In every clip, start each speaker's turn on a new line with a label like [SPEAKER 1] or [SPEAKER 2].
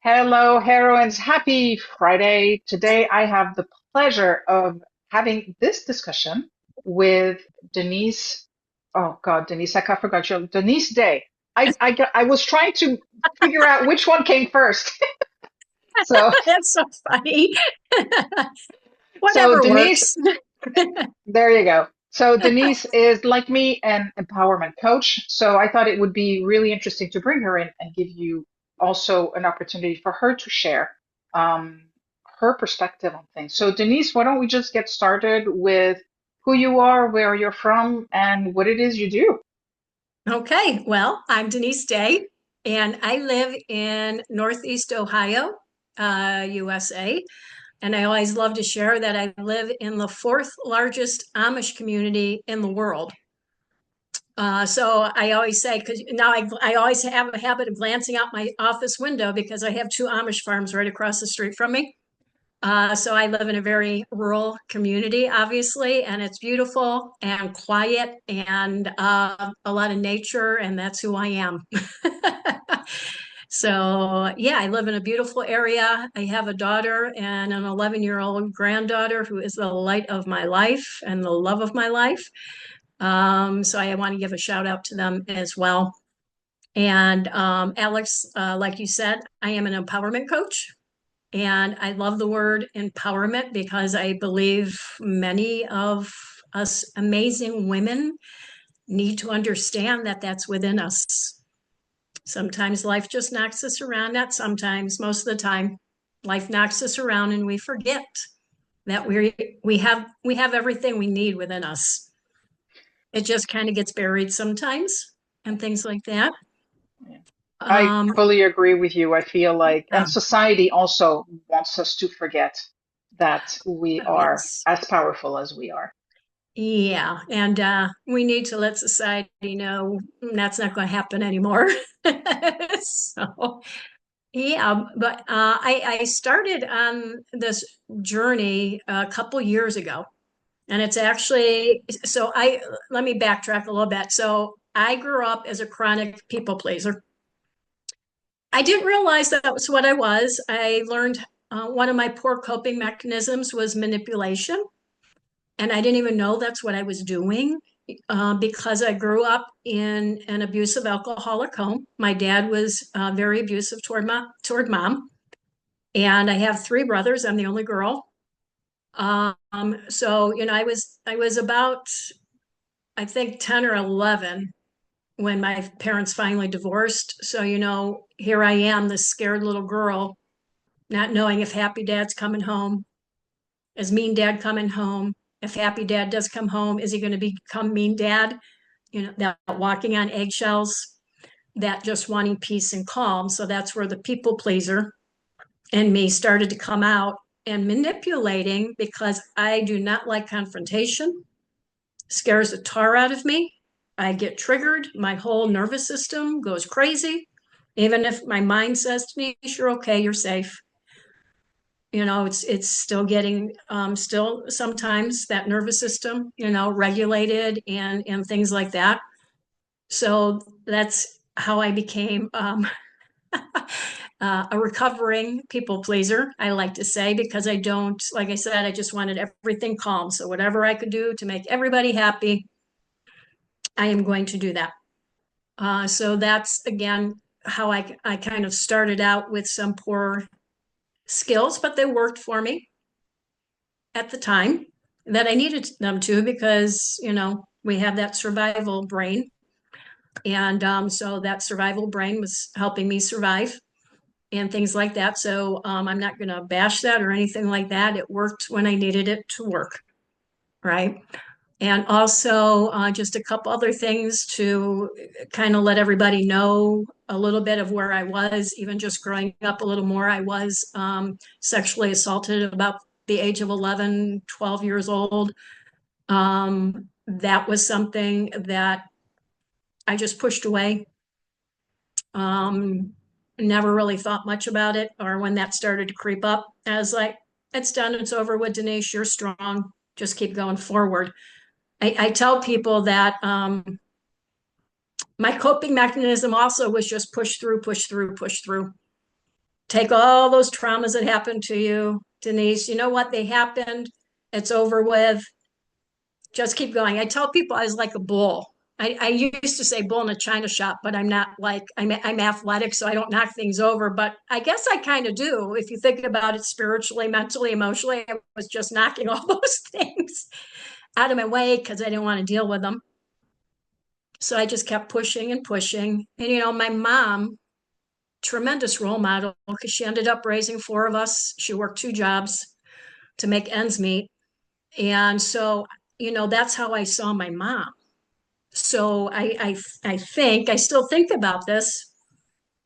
[SPEAKER 1] Hello, heroines. Happy Friday. Today I have the pleasure of having this discussion with Denise. Oh God, Denise, I forgot your Denise Day. I was trying to figure out which one came first. So,
[SPEAKER 2] That's so funny.
[SPEAKER 1] so
[SPEAKER 2] Whatever
[SPEAKER 1] Denise,
[SPEAKER 2] works.
[SPEAKER 1] there you go. So Denise is like me, an empowerment coach. So I thought it would be really interesting to bring her in and give you also an opportunity for her to share um, her perspective on things. So Denise, why don't we just get started with who you are, where you're from, and what it is you do?
[SPEAKER 2] Okay, well, I'm Denise Day, and I live in Northeast Ohio, USA. And I always love to share that I live in the fourth largest Amish community in the world. So I always say, because now I always have a habit of glancing out my office window because I have two Amish farms right across the street from me. So I live in a very rural community, obviously, and it's beautiful and quiet and a lot of nature, and that's who I am. So, yeah, I live in a beautiful area. I have a daughter and an 11-year-old granddaughter who is the light of my life and the love of my life. So I want to give a shout out to them as well. And Alex, like you said, I am an empowerment coach. And I love the word empowerment because I believe many of us amazing women need to understand that that's within us. Sometimes life just knocks us around, not sometimes, most of the time. Life knocks us around and we forget that we have everything we need within us. It just kind of gets buried sometimes and things like that.
[SPEAKER 1] Yeah. I
[SPEAKER 2] Um,
[SPEAKER 1] fully agree with you. I feel like, and
[SPEAKER 2] yeah,
[SPEAKER 1] society also wants us to forget that we are
[SPEAKER 2] yes.
[SPEAKER 1] as powerful as we are.
[SPEAKER 2] Yeah, and we need to let society know that's not going to happen anymore. So, yeah, but I started on this journey a couple years ago, and it's actually so I let me backtrack a little bit. So I grew up as a chronic people pleaser. I didn't realize that was what I was. I learned one of my poor coping mechanisms was manipulation. And I didn't even know that's what I was doing because I grew up in an abusive alcoholic home. My dad was very abusive toward mom. And I have three brothers. I'm the only girl. So, I was about, I think, 10 or 11 when my parents finally divorced. So, here I am, this scared little girl, not knowing if happy dad's coming home. Is mean dad coming home? If happy dad does come home, is he going to become mean dad? That walking on eggshells, that just wanting peace and calm. So that's where the people pleaser and me started to come out and manipulating because I do not like confrontation, scares the tar out of me. I get triggered. My whole nervous system goes crazy. Even if my mind says to me, "You're okay, you're safe." It's still getting still sometimes that nervous system regulated and things like that. So that's how I became a recovering people pleaser, I like to say, because I don't, like I said, I just wanted everything calm. So whatever I could do to make everybody happy, I am going to do that. So that's again how I kind of started out with some poor skills, but they worked for me at the time that I needed them to because, we have that survival brain. And so that survival brain was helping me survive and things like that. So I'm not going to bash that or anything like that. It worked when I needed it to work. Right. And also just a couple other things to kind of let everybody know a little bit of where I was, even just growing up a little more. I was sexually assaulted about the age of 11, 12 years old. That was something that I just pushed away. Um, Never really thought much about it. Or when that started to creep up, I was like, it's done, it's over with, Denise, you're strong. Just keep going forward. I tell people that my coping mechanism also was just push through, push through, push through. Take all those traumas that happened to you, Denise. You know what? They happened. It's over with. Just keep going. I tell people I was like a bull. I used to say bull in a china shop, but I'm not like I'm athletic, so I don't knock things over. But I guess I kind of do. If you think about it spiritually, mentally, emotionally, I was just knocking all those things out of my way because I didn't want to deal with them. So I just kept pushing and pushing. And my mom, tremendous role model because she ended up raising four of us. She worked two jobs to make ends meet. And so, that's how I saw my mom. So I think, I still think about this.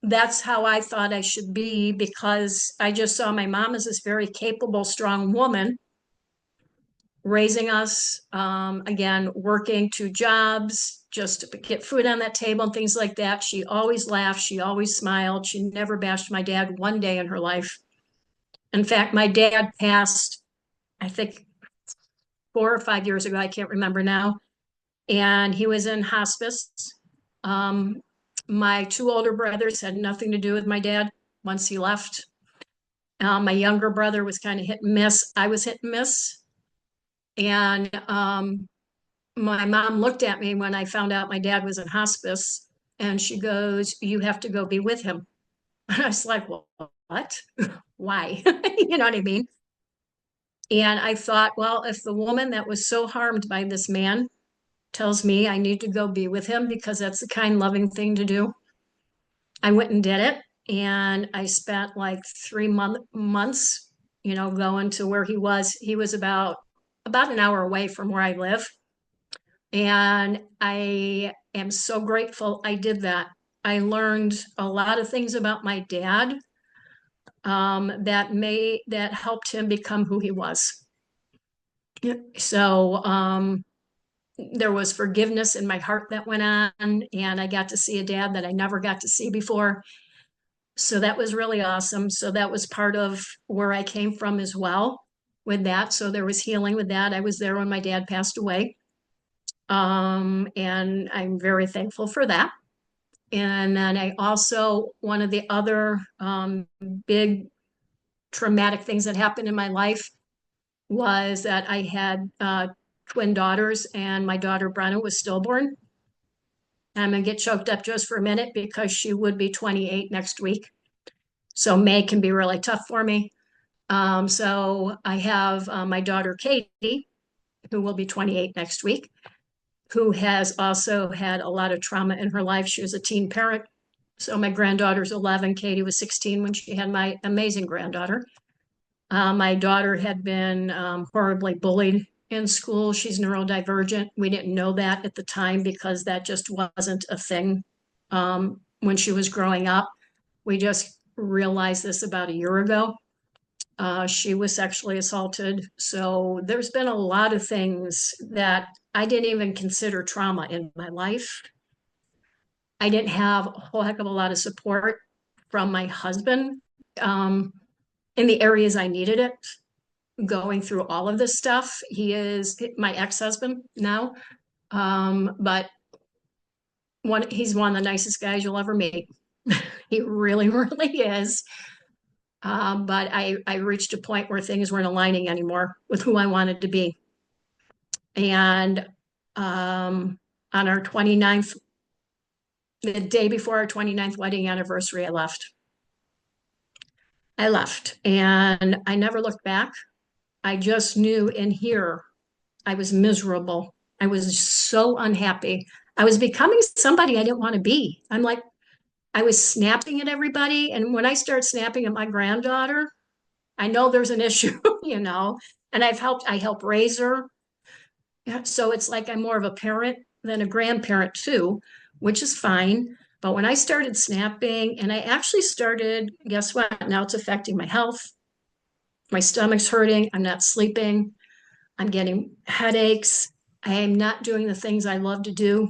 [SPEAKER 2] That's how I thought I should be because I just saw my mom as this very capable, strong woman raising us, again, working two jobs just to get food on that table and things like that. She always laughed. She always smiled. She never bashed my dad one day in her life. In fact, my dad passed, I think, 4 or 5 years ago. I can't remember now. And he was in hospice. Um, my two older brothers had nothing to do with my dad once he left. My younger brother was kind of hit and miss. I was hit and miss. And my mom looked at me when I found out my dad was in hospice and she goes, "You have to go be with him." And I was like, "Well, what? Why?" You know what I mean? And I thought, well, if the woman that was so harmed by this man tells me I need to go be with him because that's the kind, loving thing to do, I went and did it. And I spent like 3 months, going to where he was. He was about an hour away from where I live. And I am so grateful I did that. I learned a lot of things about my dad, that helped him become who he was. So there was forgiveness in my heart that went on, and I got to see a dad that I never got to see before. So that was really awesome. So that was part of where I came from as well with that. So there was healing with that. I was there when my dad passed away. And I'm very thankful for that. And then I also, one of the other big traumatic things that happened in my life was that I had twin daughters, and my daughter Brenna was stillborn. I'm going to get choked up just for a minute because she would be 28 next week. So May can be really tough for me. So I have my daughter Katie, who will be 28 next week, who has also had a lot of trauma in her life. She was a teen parent. So my granddaughter's 11. Katie was 16 when she had my amazing granddaughter. My daughter had been horribly bullied in school. She's neurodivergent. We didn't know that at the time because that just wasn't a thing when she was growing up. We just realized this about a year ago. She was sexually assaulted. So there's been a lot of things that I didn't even consider trauma in my life. I didn't have a whole heck of a lot of support from my husband in the areas I needed it, going through all of this stuff. He is my ex-husband now, but he's one of the nicest guys you'll ever meet. He really, really is. But I reached a point where things weren't aligning anymore with who I wanted to be. And on our 29th, the day before our 29th wedding anniversary, I left. And I never looked back. I just knew in here I was miserable. I was so unhappy. I was becoming somebody I didn't want to be. I'm like, I was snapping at everybody. And when I start snapping at my granddaughter, I know there's an issue, and I help raise her. So it's like I'm more of a parent than a grandparent too, which is fine. But when I started snapping, and I actually started, guess what? Now it's affecting my health. My stomach's hurting. I'm not sleeping. I'm getting headaches. I am not doing the things I love to do.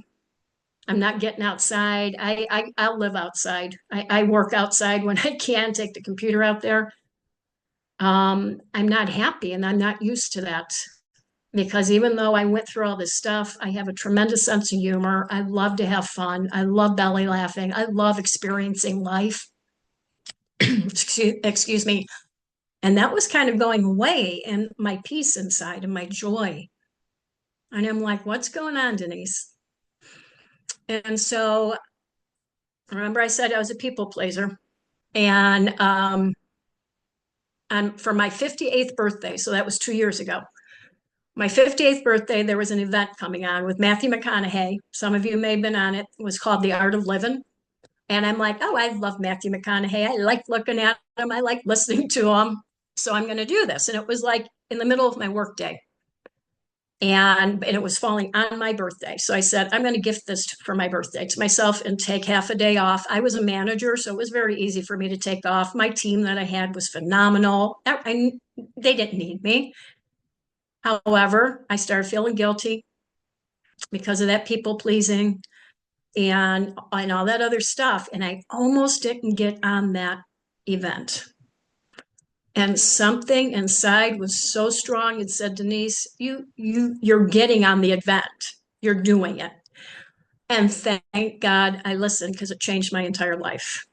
[SPEAKER 2] I'm not getting outside. I'll live outside. I work outside when I can, take the computer out there. I'm not happy, and I'm not used to that because even though I went through all this stuff, I have a tremendous sense of humor. I love to have fun. I love belly laughing. I love experiencing life. excuse me. And that was kind of going away, and my peace inside and my joy. And I'm like, what's going on, Denise? And so remember I said I was a people pleaser. And for my 58th birthday, so that was 2 years ago, my 58th birthday, there was an event coming on with Matthew McConaughey. Some of you may have been on it. It was called The Art of Living. And I'm like, oh, I love Matthew McConaughey. I like looking at him. I like listening to him. So I'm going to do this. And it was like in the middle of my workday. And it was falling on my birthday. So I said, I'm going to gift this for my birthday to myself and take half a day off. I was a manager, so it was very easy for me to take off. My team that I had was phenomenal. They didn't need me. However, I started feeling guilty because of that people pleasing and all that other stuff. And I almost didn't get on that event. And something inside was so strong. It said, Denise, you're getting on the event. You're doing it. And thank God I listened, because it changed my entire life.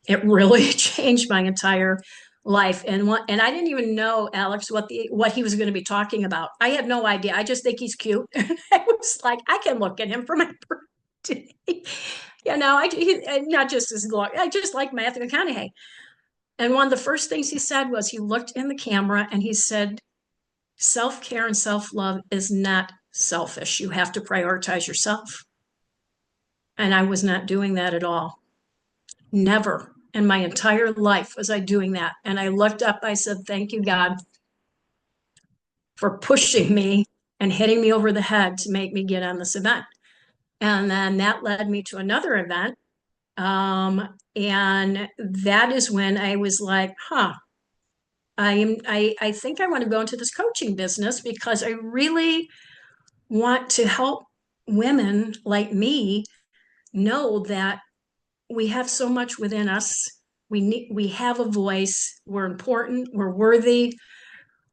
[SPEAKER 2] It really changed my entire life. And I didn't even know, Alex, what he was going to be talking about. I had no idea. I just think he's cute. And I was like, I can look at him for my birthday. Not just as long. I just like Matthew McConaughey. And one of the first things he said was, he looked in the camera and he said, self-care and self-love is not selfish. You have to prioritize yourself. And I was not doing that at all. Never in my entire life was I doing that. And I looked up, I said, thank you, God, for pushing me and hitting me over the head to make me get on this event. And then that led me to another event. And that is when I was like, I think I want to go into this coaching business, because I really want to help women like me know that we have so much within us. We have a voice. We're important. We're worthy.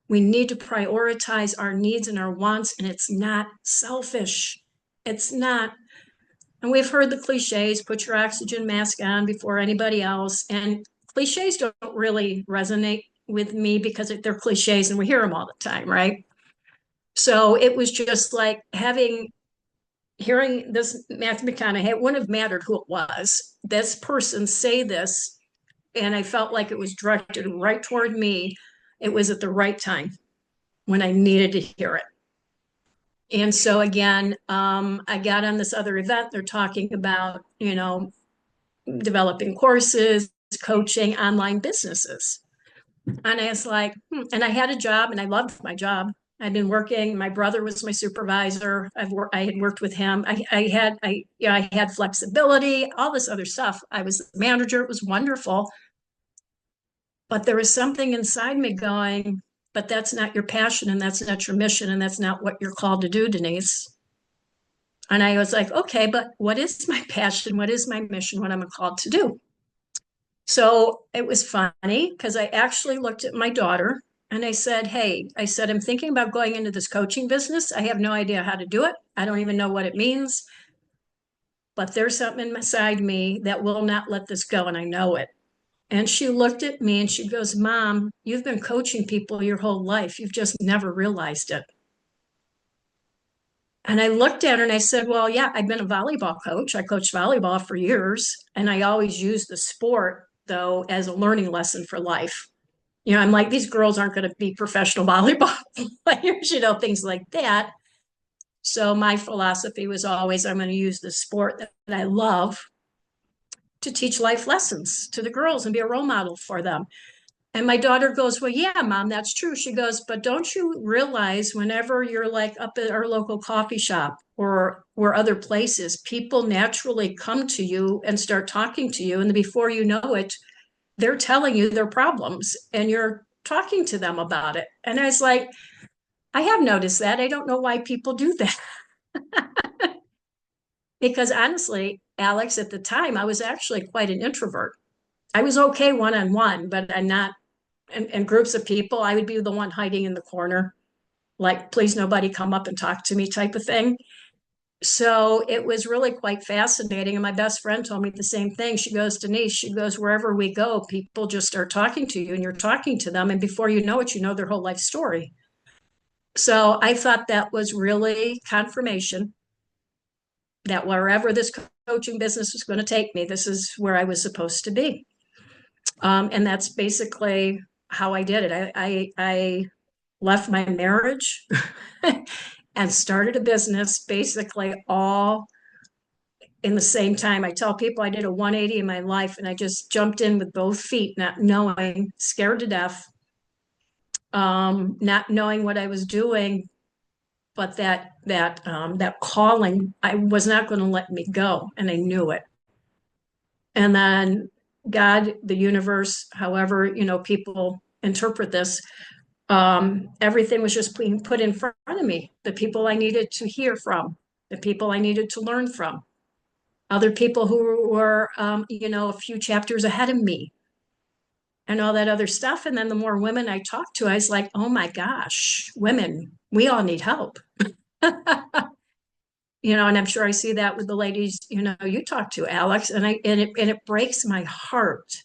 [SPEAKER 2] We need to prioritize our needs and our wants, and it's not selfish. It's not. And we've heard the cliches, put your oxygen mask on before anybody else. And cliches don't really resonate with me because they're cliches and we hear them all the time, right? So it was just like hearing this Matthew McConaughey. It wouldn't have mattered who it was. This person say this, and I felt like it was directed right toward me. It was at the right time when I needed to hear it. And so again, I got on this other event. They're talking about, developing courses, coaching, online businesses. And I was like, and I had a job and I loved my job. I'd been working. My brother was my supervisor. I had worked with him. I had flexibility, all this other stuff. I was the manager. It was wonderful. But there was something inside me going, but that's not your passion, and that's not your mission, and that's not what you're called to do, Denise. And I was like, okay, but what is my passion? What is my mission? What I'm called to do? So it was funny because I actually looked at my daughter and I said, hey, I'm thinking about going into this coaching business. I have no idea how to do it. I don't even know what it means. But there's something inside me that will not let this go, and I know it. And she looked at me and she goes, Mom, you've been coaching people your whole life. You've just never realized it. And I looked at her and I said, well, yeah, I've been a volleyball coach. I coached volleyball for years. And I always used the sport, though, as a learning lesson for life. I'm like, these girls aren't going to be professional volleyball players, things like that. So my philosophy was always, I'm going to use the sport that I love to teach life lessons to the girls and be a role model for them. And my daughter goes, well, yeah, Mom, that's true. She goes, but don't you realize whenever you're like up at our local coffee shop or other places, people naturally come to you and start talking to you. And before you know it, they're telling you their problems and you're talking to them about it. And I was like, I have noticed that. I don't know why people do that. Because honestly, Alex, at the time, I was actually quite an introvert. I was okay one-on-one, but I'm not in groups of people. I would be the one hiding in the corner, like, please nobody come up and talk to me type of thing. So it was really quite fascinating. And my best friend told me the same thing. She goes, Denise, she goes, wherever we go, people just start talking to you and you're talking to them. And before you know it, you know their whole life story. So I thought that was really confirmation that wherever this coaching business was going to take me, this is where I was supposed to be. And that's basically how I did it. I left my marriage and started a business basically all in the same time. I tell people I did a 180 in my life and I just jumped in with both feet, not knowing, scared to death, not knowing what I was doing, but that calling, I was not going to let me go, and I knew it. And then God, the universe, however, people interpret this, everything was just being put in front of me. The people I needed to hear from, the people I needed to learn from, other people who were, a few chapters ahead of me, and all that other stuff. And then the more women I talked to, I was like, oh my gosh, women, we all need help. And I'm sure I see that with the ladies, you talk to, Alex, and it breaks my heart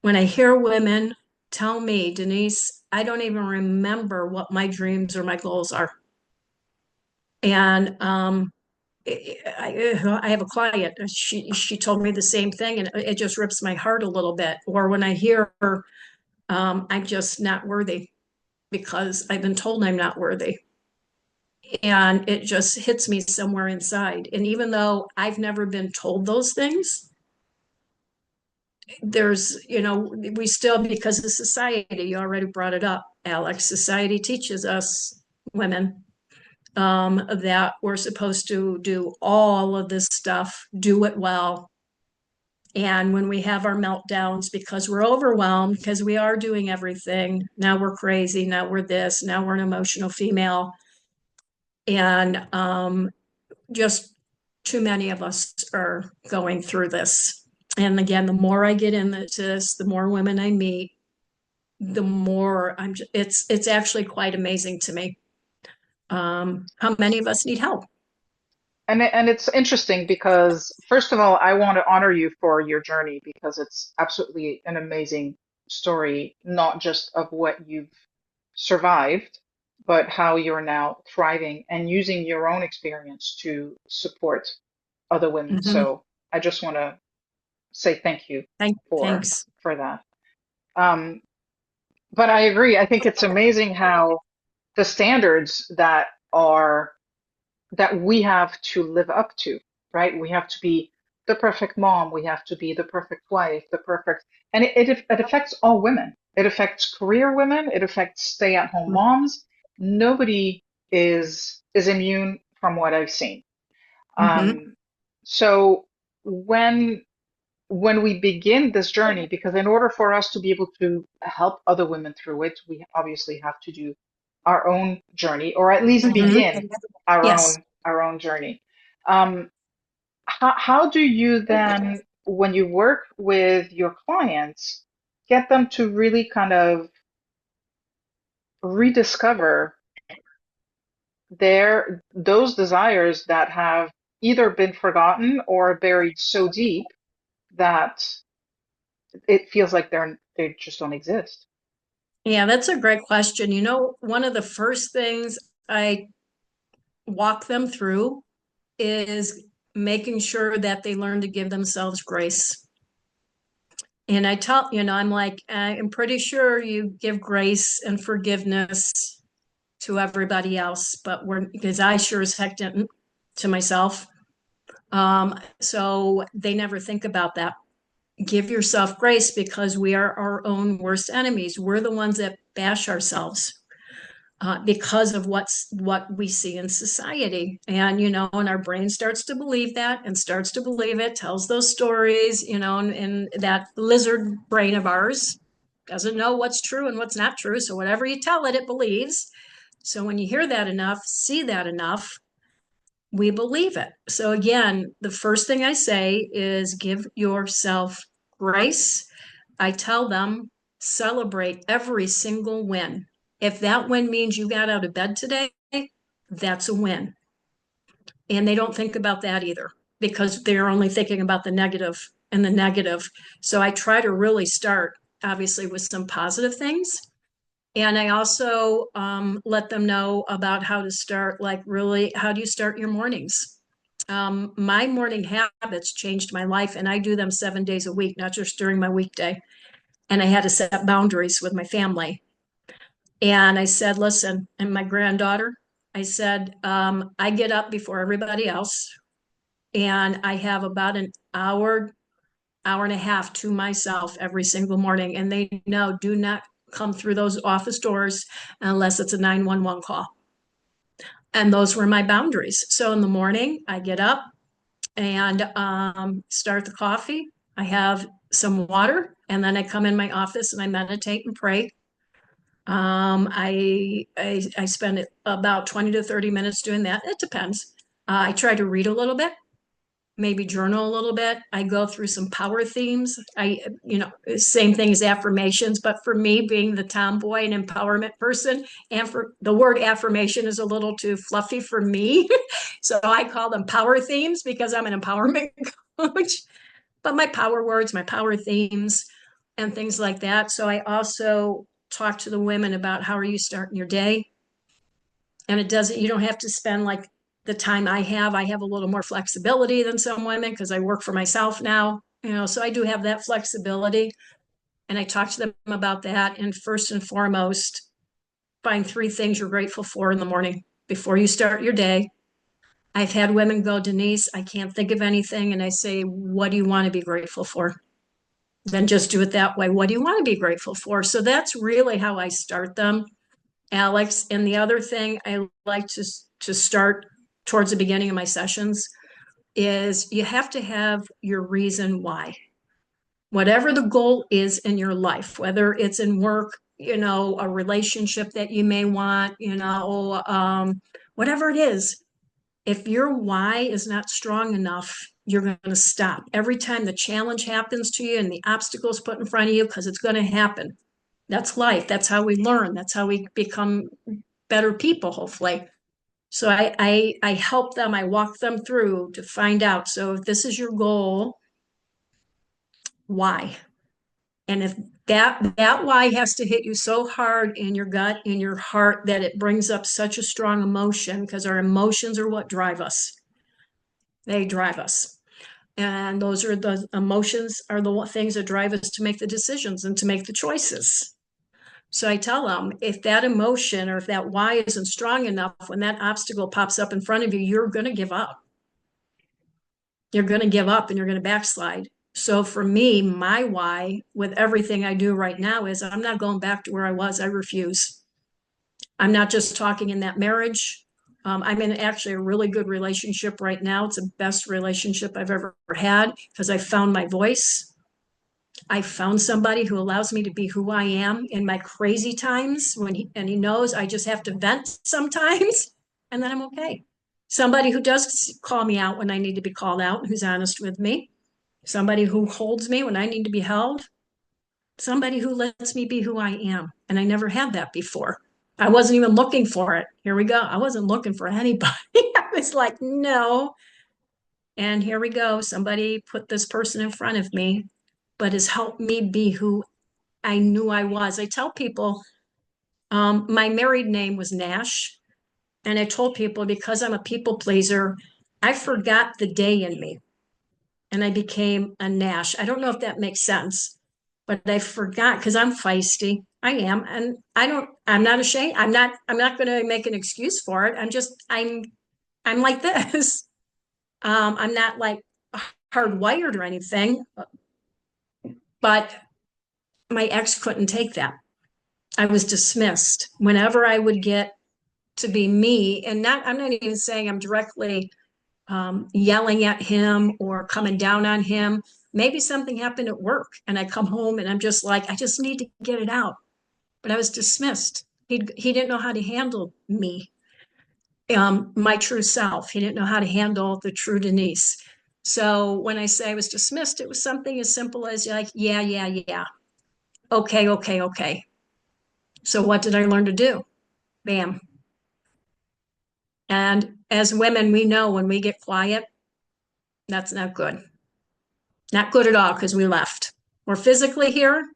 [SPEAKER 2] when I hear women tell me, Denise, I don't even remember what my dreams or my goals are. And I have a client. She told me the same thing, and it just rips my heart a little bit. Or when I hear her, I'm just not worthy because I've been told I'm not worthy, and it just hits me somewhere inside. And even though I've never been told those things, we still, because of society, you already brought it up, Alex, society teaches us women that we're supposed to do all of this stuff, do it well. And when we have our meltdowns because we're overwhelmed, because we are doing everything, now we're crazy, now we're this, now we're an emotional female. And just too many of us are going through this. And again, the more I get into this, the more women I meet, the more it's actually quite amazing to me how many of us need help.
[SPEAKER 1] And it's interesting because, first of all, I want to honor you for your journey because it's absolutely an amazing story, not just of what you've survived, but how you're now thriving and using your own experience to support other women.
[SPEAKER 2] Mm-hmm.
[SPEAKER 1] So I just want to say thank you for
[SPEAKER 2] Thanks.
[SPEAKER 1] for that. Um, but I agree. I think it's amazing how the standards that we have to live up to, right? We have to be the perfect mom, we have to be the perfect wife, and it affects all women. It affects career women, it affects stay-at-home moms. Nobody is immune from what I've seen.
[SPEAKER 2] Mm-hmm.
[SPEAKER 1] So when when we begin this journey, because in order for us to be able to help other women through it, we obviously have to do our own journey, or at least
[SPEAKER 2] Mm-hmm.
[SPEAKER 1] begin
[SPEAKER 2] Yes.
[SPEAKER 1] our own journey. Um, how do you then, when you work with your clients, get them to really kind of rediscover those desires that have either been forgotten or buried so deep that it feels like they just don't exist?
[SPEAKER 2] Yeah, that's a great question. One of the first things I walk them through is making sure that they learn to give themselves grace. And I tell, I'm like, I'm pretty sure you give grace and forgiveness to everybody else, but because I sure as heck didn't to myself. So they never think about that. Give yourself grace because we are our own worst enemies. We're the ones that bash ourselves because of what we see in society. And our brain starts to believe that and starts to believe it, tells those stories, and that lizard brain of ours doesn't know what's true and what's not true. So whatever you tell it, it believes. So when you hear that enough, see that enough, we believe it. So again, the first thing I say is give yourself grace. I tell them celebrate every single win. If that win means you got out of bed today, that's a win. And they don't think about that either because they're only thinking about the negative and the negative. So I try to really start, obviously, with some positive things. And I also let them know about how to start, like, really, how do you start your mornings? My morning habits changed my life, and I do them 7 days a week, not just during my weekday. And I had to set boundaries with my family. And I said, listen, and my granddaughter, I said, I get up before everybody else, and I have about an hour, hour and a half to myself every single morning. And they know, do not come through those office doors unless it's a 911 call. And those were my boundaries. So in the morning, I get up and start the coffee. I have some water, and then I come in my office and I meditate and pray. I spend about 20 to 30 minutes doing that. It depends. I try to read a little bit, maybe journal a little bit. I go through some power themes. Same thing as affirmations, but for me, being the tomboy and empowerment person, and for the word affirmation is a little too fluffy for me. So I call them power themes because I'm an empowerment coach. But my power words, my power themes, and things like that. So I also talk to the women about how are you starting your day. And you don't have to spend like the time I have. I have a little more flexibility than some women because I work for myself now, so I do have that flexibility. And I talk to them about that. And first and foremost, find 3 things you're grateful for in the morning before you start your day. I've had women go, Denise, I can't think of anything. And I say, what do you want to be grateful for? Then just do it that way. What do you want to be grateful for? So that's really how I start them, Alex. And the other thing I like to start towards the beginning of my sessions is you have to have your reason why. Whatever the goal is in your life, whether it's in work, a relationship that you may want, whatever it is, if your why is not strong enough, you're going to stop. Every time the challenge happens to you and the obstacles put in front of you, because it's going to happen. That's life. That's how we learn. That's how we become better people, hopefully. So I help them, I walk them through to find out. So if this is your goal, why? And if that why has to hit you so hard in your gut, in your heart, that it brings up such a strong emotion, because our emotions are what drive us. They drive us. And those are the emotions are the things that drive us to make the decisions and to make the choices. So I tell them, if that emotion or if that why isn't strong enough, when that obstacle pops up in front of you, you're going to give up. You're going to give up and you're going to backslide. So for me, my why with everything I do right now is I'm not going back to where I was. I refuse. I'm not just talking in that marriage. I'm in actually a really good relationship right now. It's the best relationship I've ever had because I found my voice. I found somebody who allows me to be who I am in my crazy times and he knows I just have to vent sometimes and then I'm okay. Somebody who does call me out when I need to be called out, who's honest with me. Somebody who holds me when I need to be held. Somebody who lets me be who I am. And I never had that before. I wasn't even looking for it. Here we go. I wasn't looking for anybody. I was like, no. And here we go. Somebody put this person in front of me, but has helped me be who I knew I was. I tell people my married name was Nash. And I told people because I'm a people pleaser, I forgot the day in me and I became a Nash. I don't know if that makes sense, but I forgot because I'm feisty. I am. And I'm not ashamed. I'm not going to make an excuse for it. I'm like this. I'm not like hardwired or anything, but my ex couldn't take that. I was dismissed whenever I would get to be me. And I'm not even saying I'm directly yelling at him or coming down on him. Maybe something happened at work and I come home and I'm just like, I just need to get it out. But I was dismissed. He didn't know how to handle me, my true self. He didn't know how to handle the true Denise. So when I say I was dismissed, it was something as simple as like, yeah, yeah, yeah. Okay, okay, okay. So what did I learn to do? Bam. And as women, we know when we get quiet, that's not good. Not good at all because we left. We're physically here,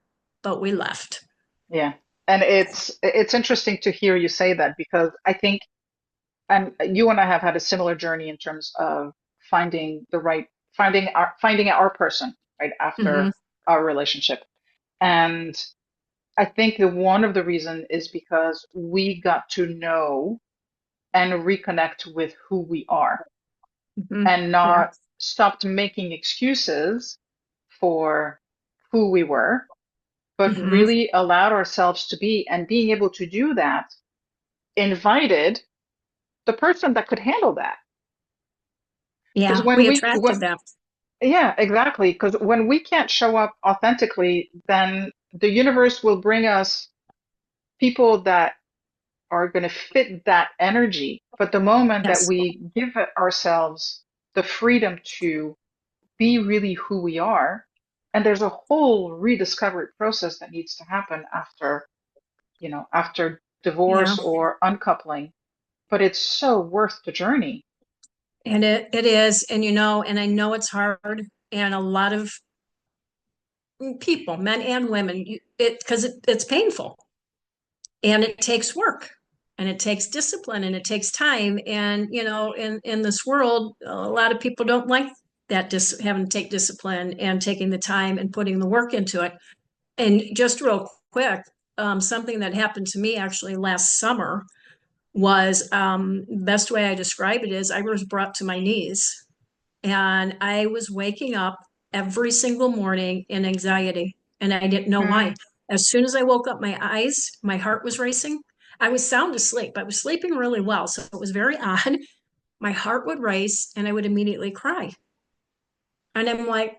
[SPEAKER 2] but we left.
[SPEAKER 1] Yeah. And it's interesting to hear you say that because I think, and you and I have had a similar journey in terms of finding the right, finding our person, right,
[SPEAKER 2] Mm-hmm.
[SPEAKER 1] after our relationship. And I think that one of the reason is because we got to know and reconnect with who we are
[SPEAKER 2] Mm-hmm.
[SPEAKER 1] and
[SPEAKER 2] Yeah.
[SPEAKER 1] not stopped making excuses for who we were, but
[SPEAKER 2] Mm-hmm.
[SPEAKER 1] really allowed ourselves to be, and being able to do that invited the person that could handle that. Because
[SPEAKER 2] Yeah. We attracted them.
[SPEAKER 1] yeah, exactly. Because when we can't show up authentically, then the universe will bring us people that are going to fit that energy. But the moment that
[SPEAKER 2] Yes.
[SPEAKER 1] we give ourselves the freedom to be really who we are, and there's a whole rediscovery process that needs to happen after, after
[SPEAKER 2] Yeah.
[SPEAKER 1] divorce or uncoupling, but it's so worth the journey.
[SPEAKER 2] And it is. And and I know it's hard. And a lot of people, men and women, because it's painful and it takes work and it takes discipline and it takes time. And in this world, a lot of people don't like that having to take discipline and taking the time and putting the work into it. And just real quick, something that happened to me actually last summer was the best way I describe it is I was brought to my knees and I was waking up every single morning in anxiety and I didn't know why.
[SPEAKER 1] Mm,
[SPEAKER 2] As soon as I woke up, my eyes, my heart was racing. I was sound asleep. I was sleeping really well. So it was very odd. My heart would race and I would immediately cry. And I'm like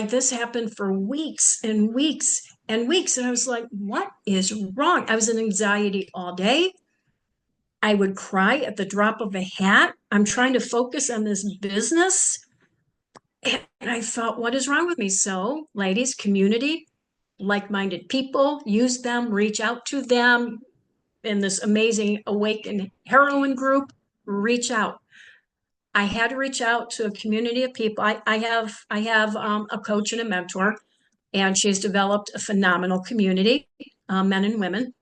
[SPEAKER 2] this happened for weeks and weeks and weeks. And I was like, what is wrong? I was in anxiety all day. I would cry at the drop of a hat. I'm trying to focus on this business. And I thought, what is wrong with me? So, ladies, community, like minded people, use them, reach out to them in this amazing Awaken Heroine group. Reach out. I had to reach out to a community of people. I have a coach and a mentor, and she's developed a phenomenal community, men and women.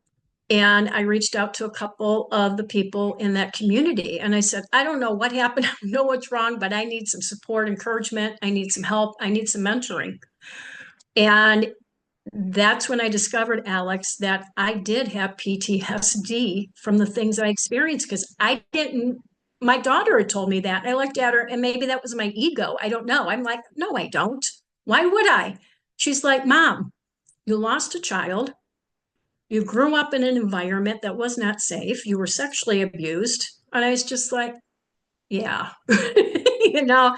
[SPEAKER 2] And I reached out to a couple of the people in that community. And I said, I don't know what happened. I don't know what's wrong, but I need some support, encouragement. I need some help. I need some mentoring. And that's when I discovered, Alex, that I did have PTSD from the things I experienced because I didn't. My daughter had told me that. I looked at her and maybe that was my ego. I don't know. I'm like, no, I don't. Why would I? She's like, Mom, you lost a child. You grew up in an environment that was not safe. You were sexually abused. And I was just like, yeah, you know,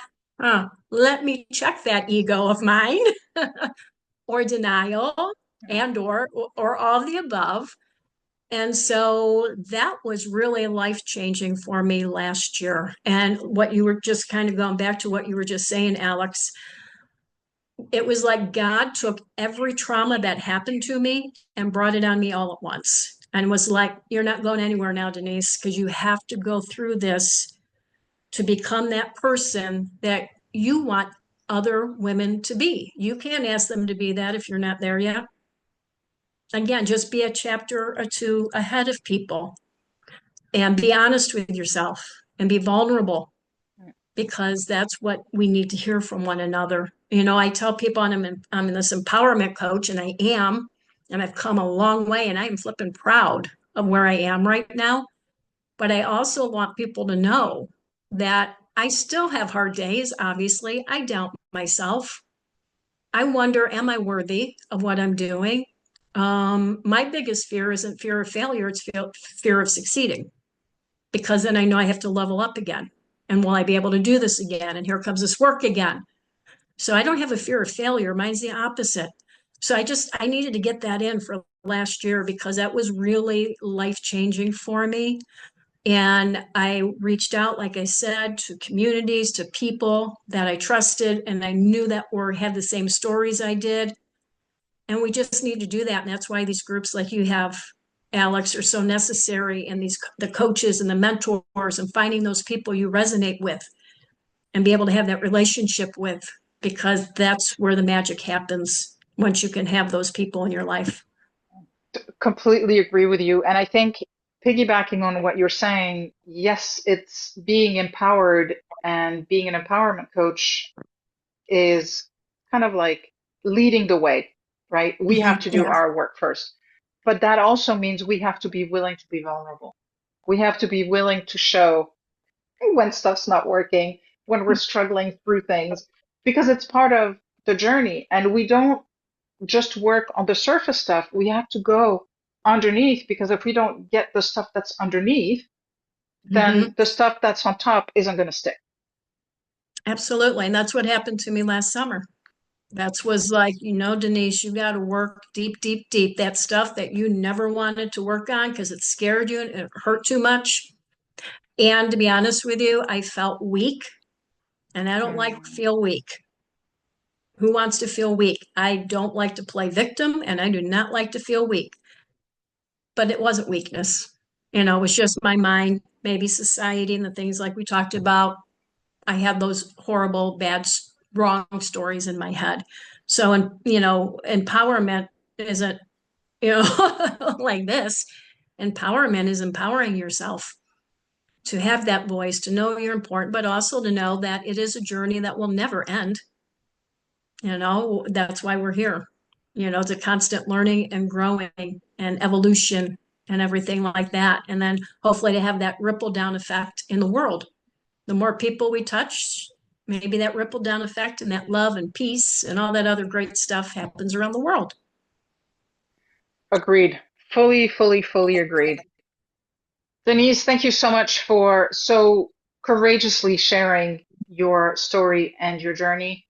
[SPEAKER 2] let me check that ego of mine or denial
[SPEAKER 1] yeah.
[SPEAKER 2] and or all of the above. And so that was really life changing for me last year. And what you were just kind of going back to what you were just saying, Alex, it was like God took every trauma that happened to me and brought it on me all at once and was like, you're not going anywhere now, Denise, because you have to go through this to become that person that you want other women to be. You can't ask them to be that if you're not there yet. Again, just be a chapter or two ahead of people and be honest with yourself and be vulnerable because that's what we need to hear from one another. I tell people I'm this empowerment coach, and I am, and I've come a long way, and I'm flipping proud of where I am right now. But I also want people to know that I still have hard days. Obviously, I doubt myself. I wonder, am I worthy of what I'm doing? My biggest fear isn't fear of failure, it's fear of succeeding because then I know I have to level up again. And will I be able to do this again? And here comes this work again. So I don't have a fear of failure. Mine's the opposite. So I needed to get that in for last year because that was really life changing for me. And I reached out, like I said, to communities, to people that I trusted and I knew that had the same stories I did. And we just need to do that. And that's why these groups like you have Alex, are so necessary in the coaches and the mentors and finding those people you resonate with and be able to have that relationship with, because that's where the magic happens once you can have those people in your life.
[SPEAKER 1] Completely agree with you. And I think piggybacking on what you're saying, yes, it's being empowered, and being an empowerment coach is kind of like leading the way, right? We have to do
[SPEAKER 2] Yeah.
[SPEAKER 1] our work first. But that also means we have to be willing to be vulnerable. We have to be willing to show when stuff's not working, when we're struggling through things, because it's part of the journey. And we don't just work on the surface stuff. We have to go underneath, because if we don't get the stuff that's underneath, then
[SPEAKER 2] Hmm.
[SPEAKER 1] the stuff that's on top isn't going to stick.
[SPEAKER 2] Absolutely. And that's what happened to me last summer. That's was like, Denise, you got to work deep, deep, deep. That stuff that you never wanted to work on because it scared you and it hurt too much. And to be honest with you, I felt weak, and I don't like
[SPEAKER 1] Mm.
[SPEAKER 2] feel weak. Who wants to feel weak? I don't like to play victim, and I do not like to feel weak. But it wasn't weakness. It was just my mind, maybe society and the things like we talked about. I had those horrible, bad, wrong stories in my head. So, empowerment isn't, like this. Empowerment is empowering yourself to have that voice, to know you're important, but also to know that it is a journey that will never end. That's why we're here. It's a constant learning and growing and evolution and everything like that. And then hopefully to have that ripple down effect in the world. The more people we touch, maybe that ripple down effect and that love and peace and all that other great stuff happens around the world.
[SPEAKER 1] Agreed. Fully, fully, fully agreed. Denise, thank you so much for so courageously sharing your story and your journey.